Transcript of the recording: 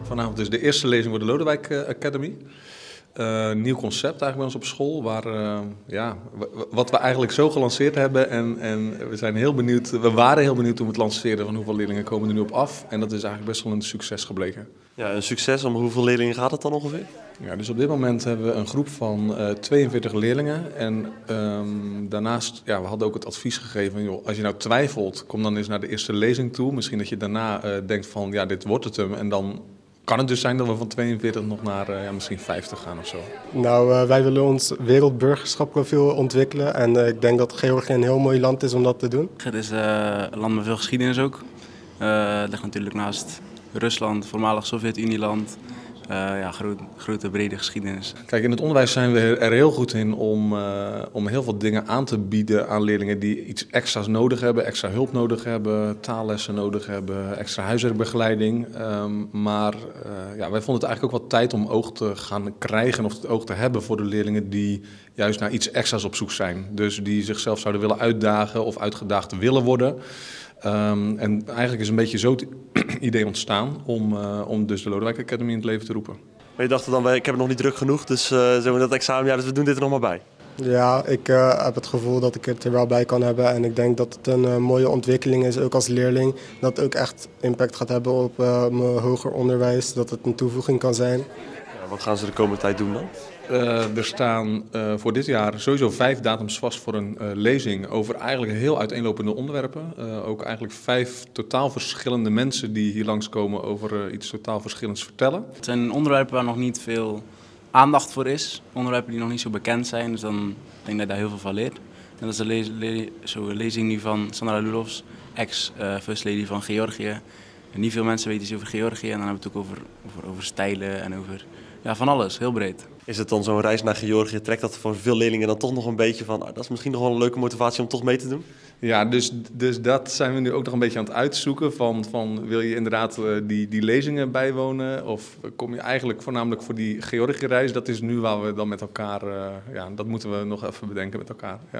Vanavond is de eerste lezing voor de Lodewijk Academy. Nieuw concept eigenlijk bij ons op school, waar, wat we eigenlijk zo gelanceerd hebben. En we zijn heel benieuwd, we waren heel benieuwd toen we het lanceerden van hoeveel leerlingen komen er nu op af. En dat is eigenlijk best wel een succes gebleken. Ja, een succes. Om hoeveel leerlingen gaat het dan ongeveer? Ja, dus op dit moment hebben we een groep van 42 leerlingen. En daarnaast, we hadden ook het advies gegeven, joh, als je nou twijfelt, kom dan eens naar de eerste lezing toe. Misschien dat je daarna denkt van, ja, dit wordt het hem. En dan kan het dus zijn dat we van 42 nog naar misschien 50 gaan of zo. Nou, wij willen ons wereldburgerschapprofiel ontwikkelen. En ik denk dat Georgië een heel mooi land is om dat te doen. Het is een land met veel geschiedenis ook. Het ligt natuurlijk naast Rusland, voormalig Sovjet-Unieland. Grote, brede geschiedenis. Kijk, in het onderwijs zijn we er heel goed in om heel veel dingen aan te bieden aan leerlingen die iets extra's nodig hebben, extra hulp nodig hebben, taallessen nodig hebben, extra huiswerkbegeleiding. Wij vonden het eigenlijk ook wel tijd om oog te gaan krijgen of het oog te hebben voor de leerlingen die juist naar iets extra's op zoek zijn. Dus die zichzelf zouden willen uitdagen of uitgedaagd willen worden. En eigenlijk is een beetje zo het idee ontstaan om dus de Lodewijk Academy in het leven te roepen. Maar je dacht dan, ik heb het nog niet druk genoeg, dus dat examen, dus we doen dit er nog maar bij. Ja, ik heb het gevoel dat ik het er wel bij kan hebben. En ik denk dat het een mooie ontwikkeling is, ook als leerling. Dat het ook echt impact gaat hebben op mijn hoger onderwijs, dat het een toevoeging kan zijn. Ja, wat gaan ze de komende tijd doen dan? Er staan voor dit jaar sowieso 5 datums vast voor een lezing over eigenlijk heel uiteenlopende onderwerpen. Ook eigenlijk 5 totaal verschillende mensen die hier langskomen over iets totaal verschillends vertellen. Het zijn onderwerpen waar nog niet veel aandacht voor is. Onderwerpen die nog niet zo bekend zijn, dus dan denk ik dat je daar heel veel van leert. En dat is de lezing nu van Sandra Lulovs, ex-first lady van Georgië. En niet veel mensen weten iets over Georgië en dan hebben we het ook over stijlen en over van alles, heel breed. Is het dan zo'n reis naar Georgië, trekt dat voor veel leerlingen dan toch nog een beetje van, dat is misschien nog wel een leuke motivatie om toch mee te doen? Ja, dus dat zijn we nu ook nog een beetje aan het uitzoeken van wil je inderdaad die lezingen bijwonen of kom je eigenlijk voornamelijk voor die Georgië-reis? Dat is nu waar we dan met elkaar, dat moeten we nog even bedenken met elkaar. Ja.